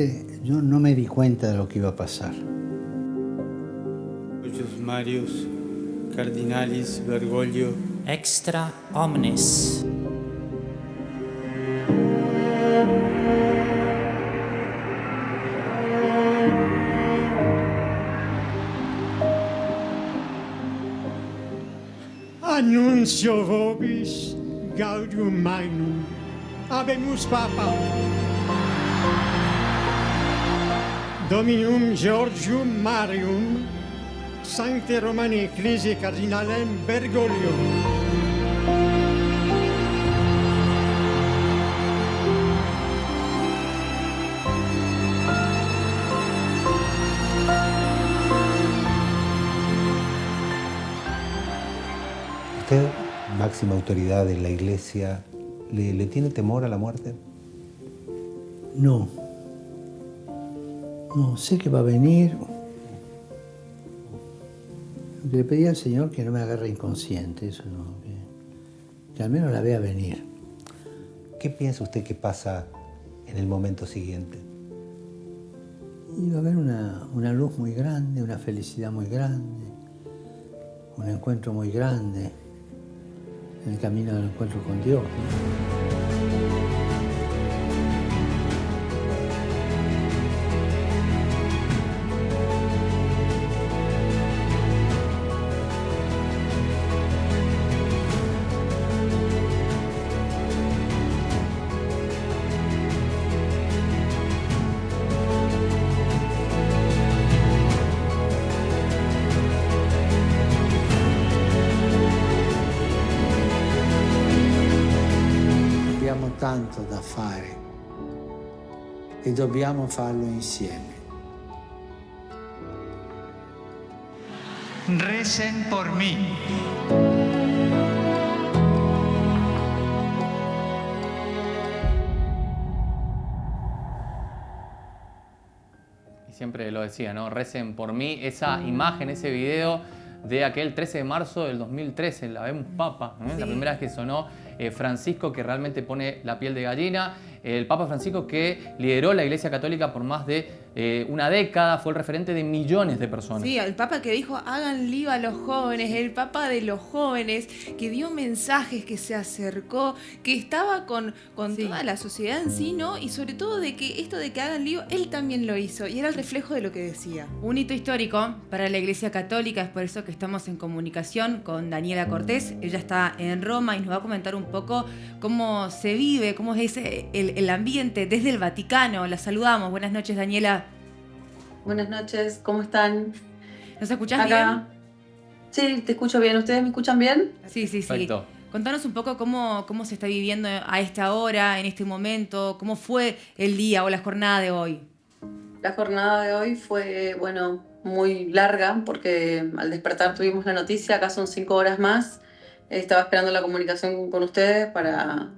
Realmente yo no me di cuenta de lo que iba a pasar. Marius, Cardinalis, Bergoglio. Extra omnes. Annuncio vobis gaudium magnum. Habemus Papa. Dominum Georgium Marium, Sancte Romani Ecclesiae Cardinalem Bergoglio. ¿Usted, máxima autoridad de la Iglesia, le tiene temor a la muerte? No. No, sé que va a venir. Le pedí al Señor que no me agarre inconsciente, eso no, que al menos la vea venir. ¿Qué piensa usted que pasa en el momento siguiente? Y va a haber una luz muy grande, una felicidad muy grande, un encuentro muy grande en el camino del encuentro con Dios. Abbiamo tanto da fare e dobbiamo farlo insieme. Recen por mí. Y siempre lo decía, ¿no? Recen por mí. Esa imagen, ese video de aquel 13 de marzo del 2013, la Habemus Papa, ¿eh? Sí. La primera vez que sonó Francisco, que realmente pone la piel de gallina. El Papa Francisco, que lideró la Iglesia Católica por más de una década, fue el referente de millones de personas. Sí, el Papa que dijo, hagan lío a los jóvenes, el Papa de los jóvenes, que dio mensajes, que se acercó, que estaba con sí, toda la sociedad en sí, ¿no? Y sobre todo de que esto de que hagan lío, él también lo hizo, y era el reflejo de lo que decía. Un hito histórico para la Iglesia Católica, es por eso que estamos en comunicación con Daniela Cortés. Ella está en Roma y nos va a comentar un poco cómo se vive, cómo es el ambiente desde el Vaticano. La saludamos. Buenas noches, Daniela. Buenas noches, ¿cómo están? ¿Nos escuchás acá? Bien? Sí, te escucho bien. ¿Ustedes me escuchan bien? Sí, sí, sí. Perfecto. Contanos un poco cómo se está viviendo a esta hora, en este momento, cómo fue el día o la jornada de hoy. La jornada de hoy fue, bueno, muy larga porque al despertar tuvimos la noticia, acá son 5 horas más. Estaba esperando la comunicación con ustedes para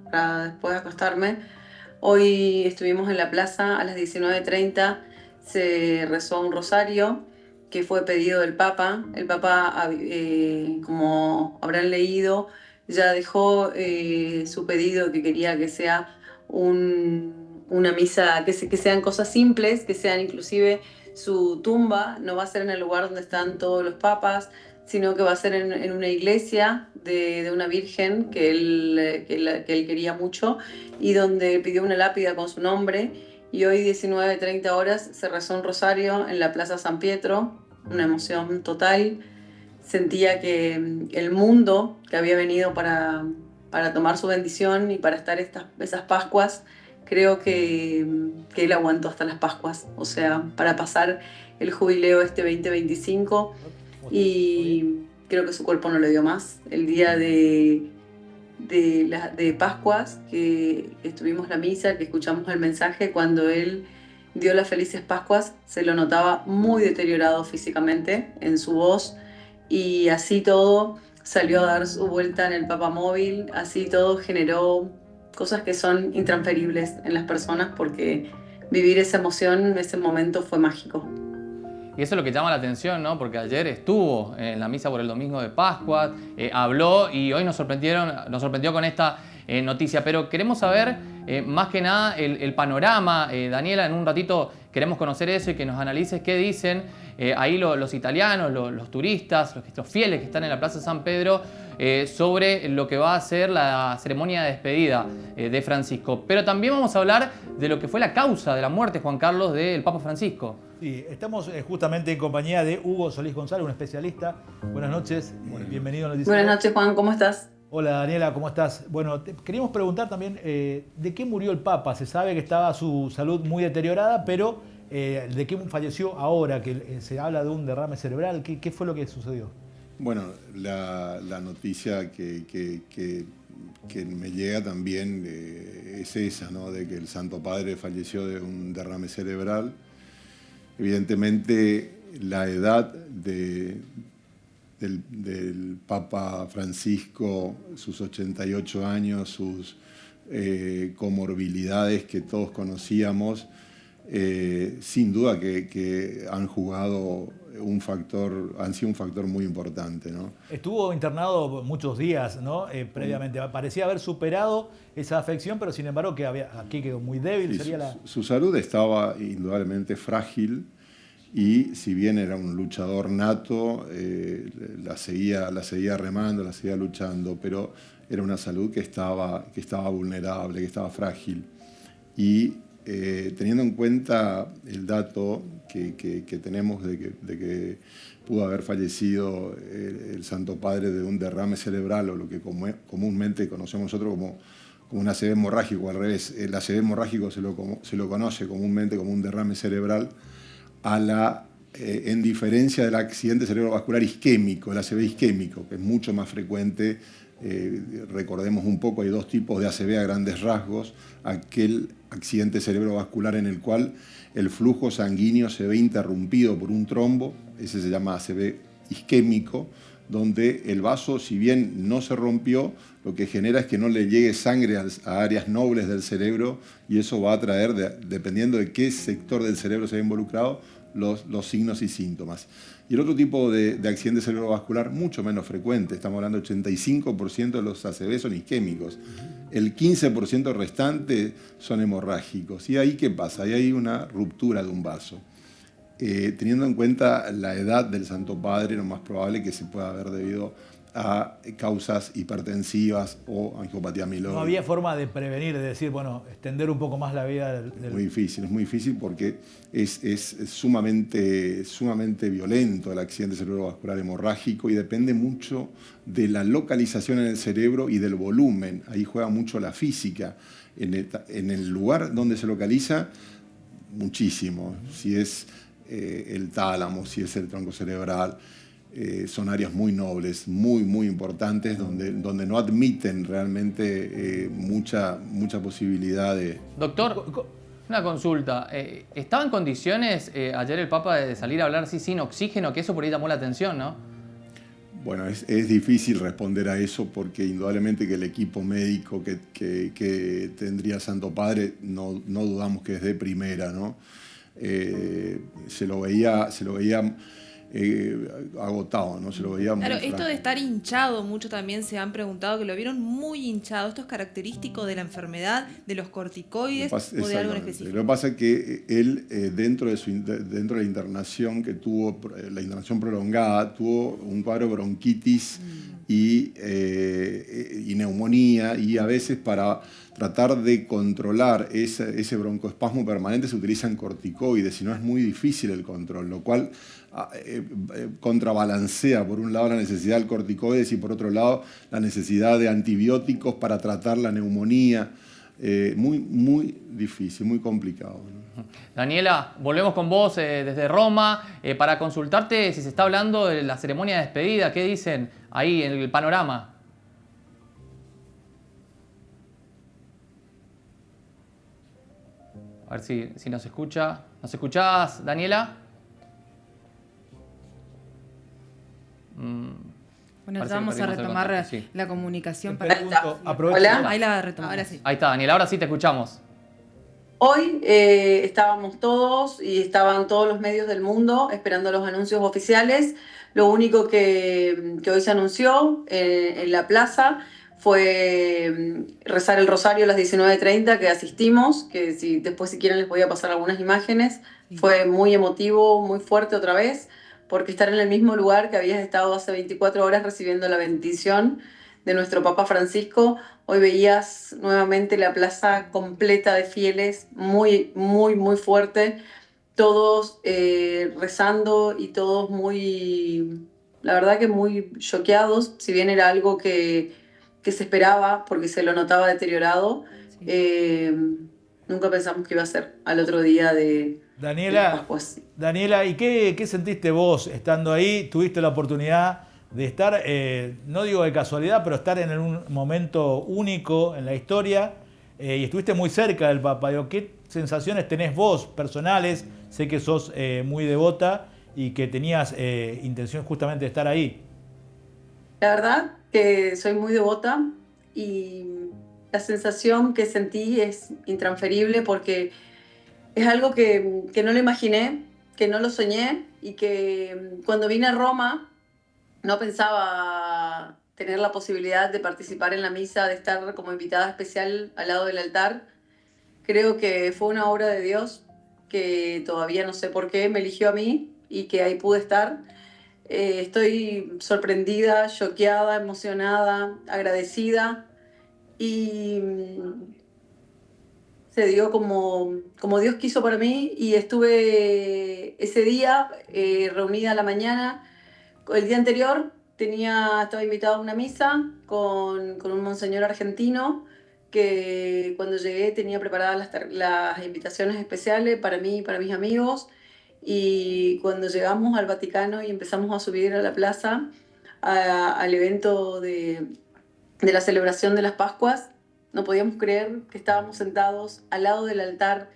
después acostarme. Hoy estuvimos en la plaza a las 19:30, se rezó un rosario que fue pedido del Papa. El Papa, como habrán leído, ya dejó su pedido, que quería que sea una misa, que sean cosas simples, que sean inclusive su tumba, no va a ser en el lugar donde están todos los papas, sino que va a ser en una iglesia de una virgen que él quería mucho y donde pidió una lápida con su nombre. Y hoy 19:30 horas se rezó un rosario en la Plaza San Pietro, una emoción total. Sentía que el mundo que había venido para tomar su bendición y para estar esas Pascuas, creo que él aguantó hasta las Pascuas, o sea, para pasar el jubileo 2025, y creo que su cuerpo no le dio más. El día de Pascuas, que estuvimos la misa, que escuchamos el mensaje, cuando él dio las felices Pascuas, se lo notaba muy deteriorado físicamente en su voz, y así todo salió a dar su vuelta en el Papamóvil, así todo generó cosas que son intransferibles en las personas, porque vivir esa emoción, ese momento fue mágico. Y eso es lo que llama la atención, ¿no? Porque ayer estuvo en la misa por el domingo de Pascua, habló, y hoy nos sorprendió con esta noticia. Pero queremos saber más que nada el panorama. Daniela, en un ratito queremos conocer eso y que nos analices qué dicen ahí los italianos, los turistas, los fieles que están en la Plaza San Pedro sobre lo que va a ser la ceremonia de despedida de Francisco. Pero también vamos a hablar de lo que fue la causa de la muerte, Juan Carlos, del Papa Francisco. Sí, estamos justamente en compañía de Hugo Solís González, un especialista. Buenas noches, bienvenido a Noticias. Buenas noches, Juan, ¿cómo estás? Hola Daniela, ¿cómo estás? Bueno, queríamos preguntar también de qué murió el Papa. Se sabe que estaba su salud muy deteriorada, pero de qué falleció ahora, que se habla de un derrame cerebral. ¿Qué fue lo que sucedió? Bueno, la noticia que me llega también es esa, ¿no? De que el Santo Padre falleció de un derrame cerebral. Evidentemente, la edad del Papa Francisco, sus 88 años, sus comorbilidades que todos conocíamos, sin duda que han jugado han sido un factor muy importante, ¿no? Estuvo internado muchos días, ¿no? Previamente. Parecía haber superado esa afección, pero sin embargo aquí quedó muy débil. Sí, sería su salud estaba indudablemente frágil y si bien era un luchador nato, la seguía remando, la seguía luchando, pero era una salud que estaba vulnerable, que estaba frágil. Y teniendo en cuenta el dato que tenemos de que pudo haber fallecido el Santo Padre de un derrame cerebral, o lo que comúnmente conocemos nosotros como un ACV hemorrágico, al revés, el ACV hemorrágico se lo conoce comúnmente como un derrame cerebral, en diferencia del accidente cerebrovascular isquémico, el ACV isquémico, que es mucho más frecuente. Recordemos un poco, hay dos tipos de ACV a grandes rasgos: aquel accidente cerebrovascular en el cual el flujo sanguíneo se ve interrumpido por un trombo, ese se llama ACV isquémico, donde el vaso, si bien no se rompió, lo que genera es que no le llegue sangre a áreas nobles del cerebro, y eso va a traer, dependiendo de qué sector del cerebro se ha involucrado, los signos y síntomas. Y el otro tipo de accidente cerebrovascular, mucho menos frecuente, estamos hablando del 85% de los ACV son isquémicos, el 15% restante son hemorrágicos. ¿Y ahí qué pasa? Ahí hay una ruptura de un vaso. Teniendo en cuenta la edad del Santo Padre, lo más probable es que se pueda haber debido a causas hipertensivas o angiopatía amiloide. No había forma de prevenir, de decir, bueno, extender un poco más la vida del... Es muy difícil porque es sumamente violento el accidente cerebrovascular hemorrágico y depende mucho de la localización en el cerebro y del volumen. Ahí juega mucho la física. En el lugar donde se localiza, muchísimo. Si es el tálamo, si es el tronco cerebral, son áreas muy nobles, muy importantes, donde no admiten realmente mucha posibilidad de... Doctor, una consulta. ¿Estaba en condiciones ayer el Papa de salir a hablar así sin oxígeno? Que eso por ahí llamó la atención, ¿no? Bueno, es difícil responder a eso porque indudablemente que el equipo médico que tendría Santo Padre no dudamos que es de primera, ¿no? Se lo veía agotado, ¿no? Se lo veía muy esto de estar hinchado, muchos también se han preguntado que lo vieron muy hinchado. ¿Esto es característico de la enfermedad, de los corticoides o de algo en específico? Lo que pasa es que él, dentro de la internación que tuvo, la internación prolongada, tuvo un cuadro de bronquitis y neumonía, y a veces para tratar de controlar ese broncoespasmo permanente se utilizan corticoides, si no es muy difícil el control, lo cual contrabalancea por un lado la necesidad del corticoides y por otro lado la necesidad de antibióticos para tratar la neumonía. Muy difícil, muy complicado, ¿no? Daniela, volvemos con vos desde Roma para consultarte si se está hablando de la ceremonia de despedida. ¿Qué dicen ahí en el panorama? A ver si nos escucha. ¿Nos escuchás, Daniela? Bueno, ya vamos a retomar la comunicación para... Hola. Ahí la retomamos. Ahora sí. Ahí está, Daniela, ahora sí te escuchamos. Hoy estábamos todos y estaban todos los medios del mundo esperando los anuncios oficiales. Lo único que hoy se anunció en la plaza fue rezar el rosario a las 19:30, que asistimos, que después si quieren les voy a pasar algunas imágenes. Fue muy emotivo, muy fuerte otra vez, porque estar en el mismo lugar que habías estado hace 24 horas recibiendo la bendición de nuestro Papa Francisco, hoy veías nuevamente la plaza completa de fieles, muy, muy, muy fuerte, todos rezando y todos muy, la verdad que muy choqueados, si bien era algo que se esperaba porque se lo notaba deteriorado, nunca pensamos que iba a ser al otro día de Daniela, ¿y qué sentiste vos estando ahí? ¿Tuviste la oportunidad de estar, no digo de casualidad, pero estar en un momento único en la historia y estuviste muy cerca del Papa? ¿Qué sensaciones tenés vos personales? Sé que sos muy devota y que tenías intención justamente de estar ahí. La verdad que soy muy devota y la sensación que sentí es intransferible porque es algo que no lo imaginé, que no lo soñé y que cuando vine a Roma no pensaba tener la posibilidad de participar en la misa, de estar como invitada especial al lado del altar. Creo que fue una obra de Dios que todavía no sé por qué me eligió a mí y que ahí pude estar. Estoy sorprendida, choqueada, emocionada, agradecida y se dio como Dios quiso para mí y estuve ese día reunida a la mañana. El día anterior estaba invitada a una misa con un monseñor argentino que cuando llegué tenía preparadas las invitaciones especiales para mí y para mis amigos. Y cuando llegamos al Vaticano y empezamos a subir a la plaza al evento de la celebración de las Pascuas, no podíamos creer que estábamos sentados al lado del altar.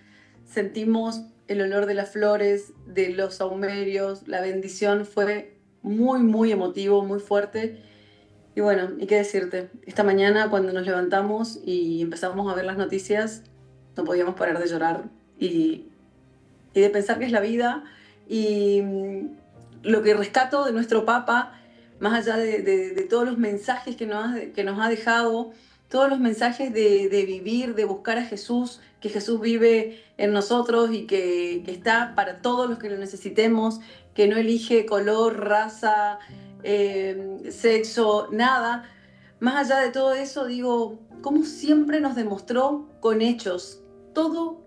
Sentimos el olor de las flores, de los saumerios, la bendición fue muy, muy emotivo, muy fuerte. Y bueno, ¿y qué decirte? Esta mañana cuando nos levantamos y empezamos a ver las noticias, no podíamos parar de llorar y de pensar que es la vida. Y lo que rescato de nuestro Papa, más allá de todos los mensajes que nos ha dejado, todos los mensajes de vivir, de buscar a Jesús, que Jesús vive en nosotros y que está para todos los que lo necesitemos, que no elige color, raza, sexo, nada. Más allá de todo eso, digo, como siempre nos demostró con hechos. Todo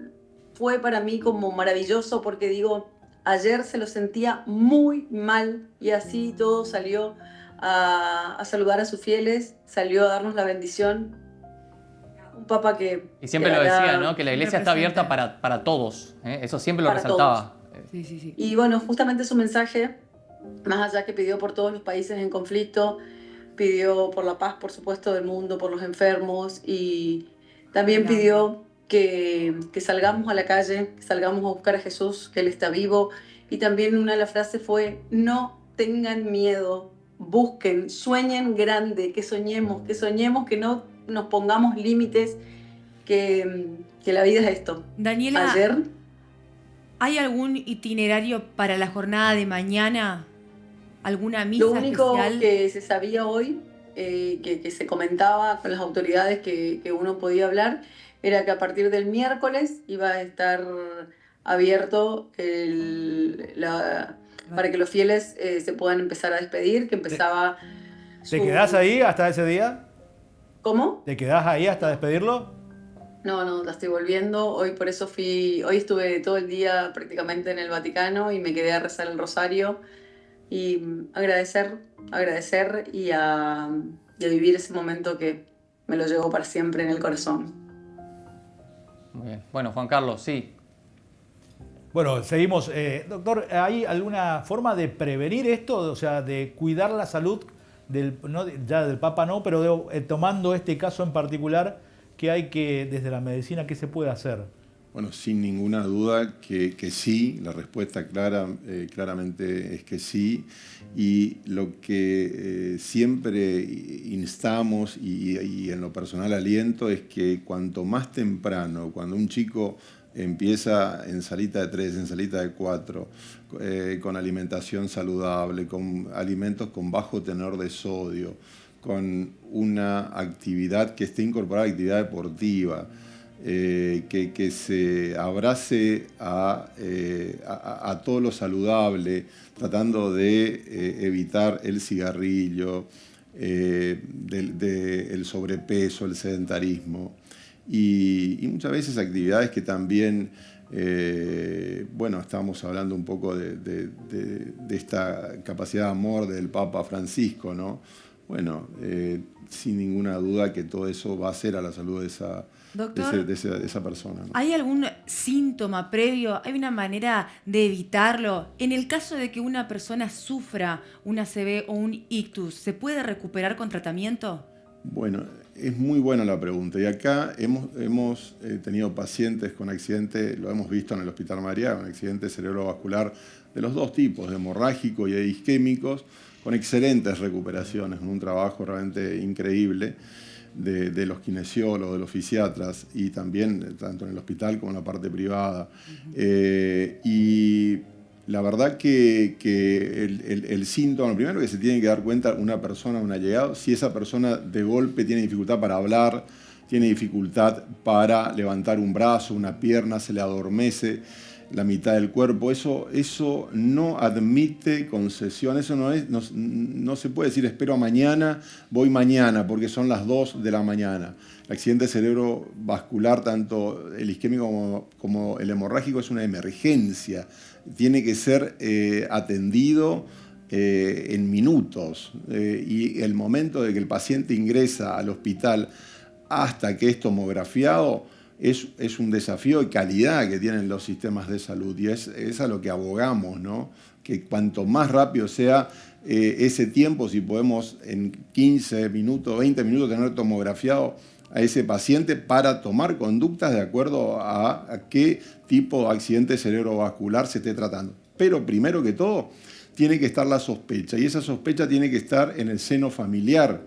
fue para mí como maravilloso porque digo, ayer se lo sentía muy mal y así todo salió a saludar a sus fieles, salió a darnos la bendición. Un Papa que... Y siempre lo decía, ¿no? Que la iglesia está abierta para todos. Eso siempre lo resaltaba. Sí, sí, sí. Y bueno, justamente su mensaje, más allá que pidió por todos los países en conflicto, pidió por la paz, por supuesto, del mundo, por los enfermos y también pidió que salgamos a la calle, que salgamos a buscar a Jesús, que Él está vivo. Y también una de las frases fue, no tengan miedo, busquen, sueñen grande, que soñemos, que no nos pongamos límites, que la vida es esto. Daniela, ayer, ¿hay algún itinerario para la jornada de mañana? ¿Alguna misa especial? Lo único que se sabía hoy, que se comentaba con las autoridades que uno podía hablar, era que a partir del miércoles iba a estar abierto para que los fieles se puedan empezar a despedir, que empezaba... ¿Te quedás ahí hasta ese día? ¿Cómo? ¿Te quedás ahí hasta despedirlo? No, la estoy volviendo. Hoy por eso hoy estuve todo el día prácticamente en el Vaticano y me quedé a rezar el rosario y agradecer y a vivir ese momento que me lo llevo para siempre en el corazón. Muy bien. Bueno, Juan Carlos, sí. Bueno, seguimos. Doctor, ¿hay alguna forma de prevenir esto? O sea, de cuidar la salud del Papa no, pero tomando este caso en particular, ¿qué hay desde la medicina, qué se puede hacer? Bueno, sin ninguna duda que sí, la respuesta claramente es que sí. Y lo que siempre instamos y en lo personal aliento es que cuanto más temprano, cuando un chico empieza en salita de 3, en salita de 4, con alimentación saludable, con alimentos con bajo tenor de sodio, con una actividad que esté incorporada a la actividad deportiva, que se abrace a todo lo saludable, tratando de evitar el cigarrillo, el sobrepeso, el sedentarismo y muchas veces actividades que también, bueno, estamos hablando un poco de esta capacidad de amor del Papa Francisco, ¿no? Bueno, sin ninguna duda que todo eso va a hacer a la salud de esa Doctor, de esa persona, ¿no? ¿hay algún síntoma previo? ¿Hay una manera de evitarlo? En el caso de que una persona sufra un ACV o un ictus, ¿se puede recuperar con tratamiento? Bueno, es muy buena la pregunta. Y acá hemos tenido pacientes con accidente, lo hemos visto en el Hospital María, con accidente cerebrovascular de los dos tipos, de hemorrágico y de isquémicos, con excelentes recuperaciones, con un trabajo realmente increíble de los kinesiólogos, de los fisiatras, y también tanto en el hospital como en la parte privada. Y la verdad que el síntoma, lo primero que se tiene que dar cuenta una persona, un allegado, si esa persona de golpe tiene dificultad para hablar, tiene dificultad para levantar un brazo, una pierna, se le adormece la mitad del cuerpo, eso no admite concesión, eso no se puede decir espero a mañana, voy mañana, porque son las 2 de la mañana. El accidente cerebrovascular, tanto el isquémico como el hemorrágico, es una emergencia, tiene que ser atendido en minutos, y el momento de que el paciente ingresa al hospital hasta que es tomografiado, es un desafío de calidad que tienen los sistemas de salud, y es a lo que abogamos, ¿no? Que cuanto más rápido sea ese tiempo, si podemos en 15 minutos, 20 minutos tener tomografiado a ese paciente para tomar conductas de acuerdo a qué tipo de accidente cerebrovascular se esté tratando. Pero primero que todo, tiene que estar la sospecha, y esa sospecha tiene que estar en el seno familiar.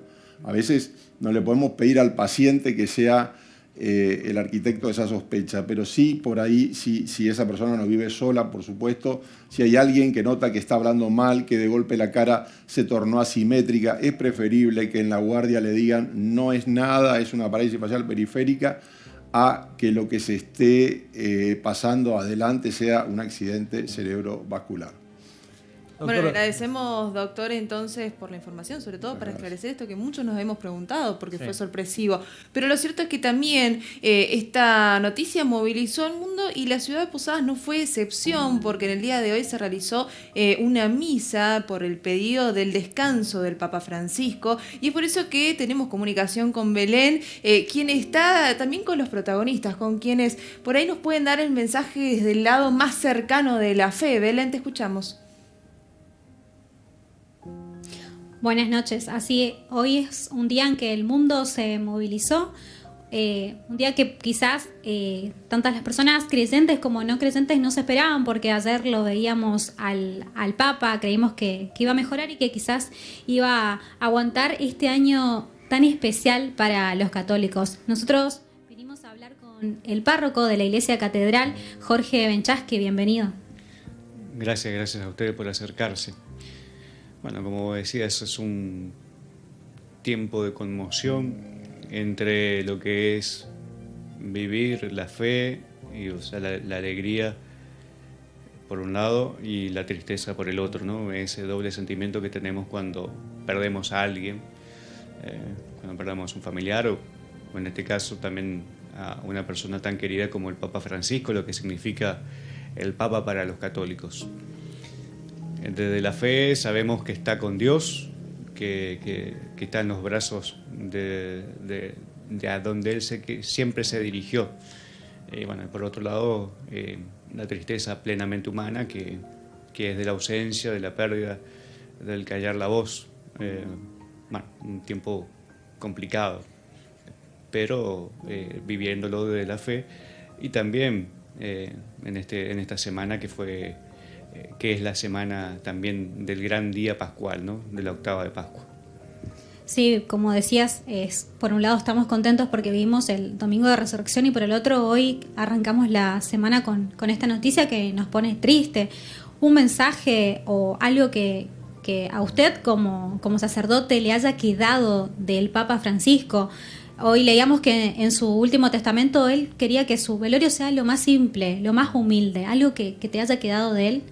A veces no le podemos pedir al paciente que sea el arquitecto de esa sospecha, pero sí por ahí, si esa persona no vive sola, por supuesto, si hay alguien que nota que está hablando mal, que de golpe la cara se tornó asimétrica, es preferible que en la guardia le digan no es nada, es una parálisis facial periférica, a que lo que se esté pasando adelante sea un accidente cerebrovascular. Bueno, le agradecemos, doctor, entonces, por la información, sobre todo para esclarecer esto que muchos nos hemos preguntado, porque fue sorpresivo. Pero lo cierto es que también esta noticia movilizó al mundo, y la ciudad de Posadas no fue excepción, porque en el día de hoy se realizó una misa por el pedido del descanso del Papa Francisco, y es por eso que tenemos comunicación con Belén, quien está también con los protagonistas, con quienes por ahí nos pueden dar el mensaje desde el lado más cercano de la fe. Belén, te escuchamos. Buenas noches. Así, hoy es un día en que el mundo se movilizó, un día que quizás tantas las personas creyentes como no creyentes no se esperaban, porque ayer lo veíamos al Papa, creímos que iba a mejorar y que quizás iba a aguantar este año tan especial para los católicos. Nosotros vinimos a hablar con el párroco de la Iglesia Catedral, Jorge Benchasque. Bienvenido. Gracias a ustedes por acercarse. Bueno, como decías, es un tiempo de conmoción entre lo que es vivir la fe, y, o sea, la alegría por un lado y la tristeza por el otro, ¿no? Ese doble sentimiento que tenemos cuando perdemos a alguien, cuando perdemos a un familiar o en este caso también a una persona tan querida como el Papa Francisco, lo que significa el Papa para los católicos. Desde la fe sabemos que está con Dios, que está en los brazos de a donde Él siempre se dirigió. Bueno, por otro lado, la tristeza plenamente humana, que es de la ausencia, de la pérdida, del callar la voz. Bueno, un tiempo complicado, pero viviéndolo desde la fe, y también en esta semana que es la semana también del gran día pascual, ¿no? De la octava de Pascua. Sí, como decías, por un lado estamos contentos porque vivimos el Domingo de Resurrección, y por el otro hoy arrancamos la semana con esta noticia que nos pone triste. Un mensaje o algo que que a usted como sacerdote le haya quedado del Papa Francisco. Hoy leíamos que en su último testamento él quería que su velorio sea lo más simple, lo más humilde, algo que te haya quedado de él.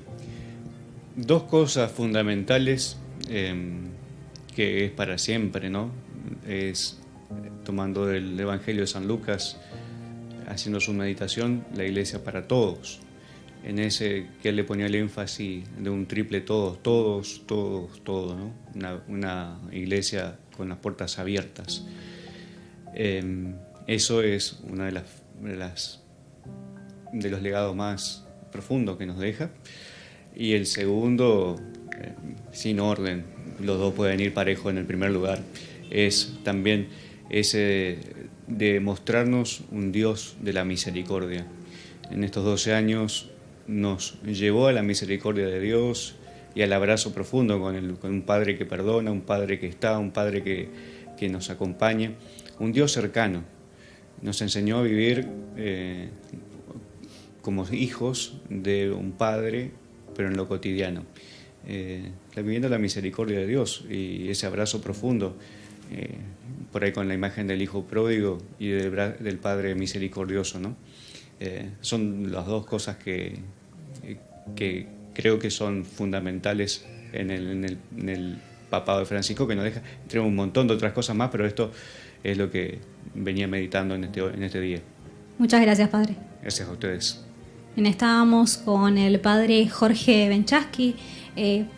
Dos cosas fundamentales que es para siempre, ¿no? Es, tomando el Evangelio de San Lucas, haciendo su meditación, la iglesia para todos. En ese que él le ponía el énfasis de un triple todos, ¿no? Una iglesia con las puertas abiertas. Eso es uno de los legados más profundos que nos deja. Y el segundo, sin orden, los dos pueden ir parejos en el primer lugar, es también ese de mostrarnos un Dios de la misericordia. En estos 12 años nos llevó a la misericordia de Dios y al abrazo profundo con un Padre que perdona, un Padre que está, un Padre que nos acompaña, un Dios cercano. Nos enseñó a vivir como hijos de un Padre, pero en lo cotidiano. Viviendo la misericordia de Dios y ese abrazo profundo, por ahí con la imagen del Hijo pródigo y del Padre misericordioso, ¿no? Son las dos cosas que creo que son fundamentales en el papado de Francisco, que nos deja entre un montón de otras cosas más, pero esto es lo que venía meditando en este día. Muchas gracias, Padre. Gracias a ustedes. Estábamos con el Padre Jorge Benchaski,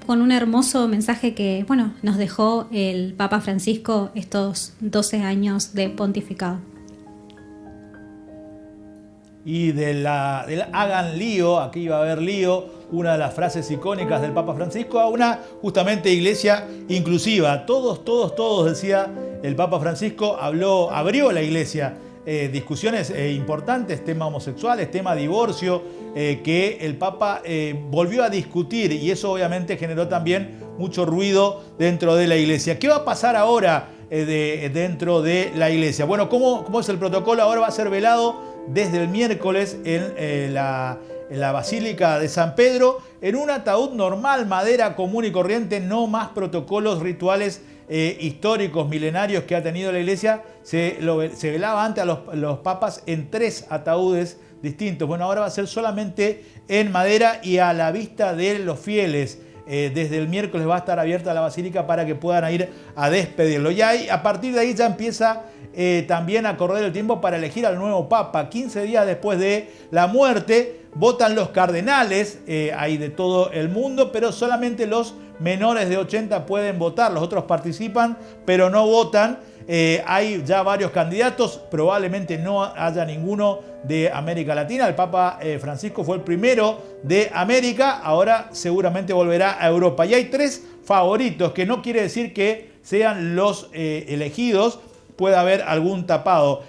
con un hermoso mensaje que nos dejó el Papa Francisco estos 12 años de pontificado. Y del hagan lío, aquí iba a haber lío, una de las frases icónicas del Papa Francisco, a una justamente iglesia inclusiva. Todos, decía el Papa Francisco, abrió la iglesia. Discusiones importantes, tema homosexuales, tema divorcio, que el Papa volvió a discutir, y eso obviamente generó también mucho ruido dentro de la iglesia. ¿Qué va a pasar ahora dentro de la iglesia? Bueno, ¿cómo es el protocolo? Ahora va a ser velado desde el miércoles en la Basílica de San Pedro, en un ataúd normal, madera común y corriente, no más protocolos rituales históricos, milenarios que ha tenido la iglesia. Se velaba antes a los papas en 3 ataúdes distintos. Bueno, ahora va a ser solamente en madera y a la vista de los fieles. Desde el miércoles va a estar abierta la basílica para que puedan ir a despedirlo. Y a partir de ahí ya empieza también a correr el tiempo para elegir al nuevo papa. 15 días después de la muerte votan los cardenales, hay de todo el mundo, pero solamente los menores de 80 pueden votar. Los otros participan, pero no votan. Hay ya varios candidatos, probablemente no haya ninguno de América Latina. El Papa Francisco fue el primero de América, ahora seguramente volverá a Europa. Y hay 3 favoritos, que no quiere decir que sean los elegidos, puede haber algún tapado.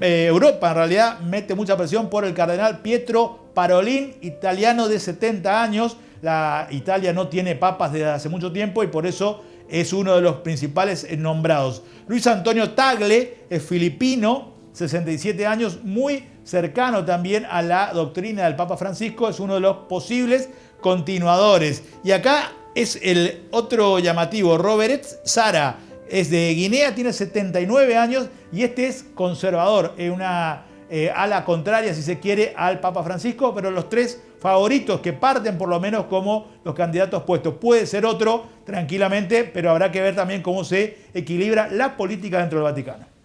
Europa en realidad mete mucha presión por el cardenal Pietro Parolin, italiano de 70 años. La Italia no tiene papas desde hace mucho tiempo y por eso es uno de los principales nombrados. Luis Antonio Tagle es filipino, 67 años, muy cercano también a la doctrina del Papa Francisco, es uno de los posibles continuadores. Y acá es el otro llamativo, Robert Sara, es de Guinea, tiene 79 años y este es conservador, una ala contraria, si se quiere, al Papa Francisco, pero los 3 favoritos que parten por lo menos como los candidatos puestos. Puede ser otro tranquilamente, pero habrá que ver también cómo se equilibra la política dentro del Vaticano.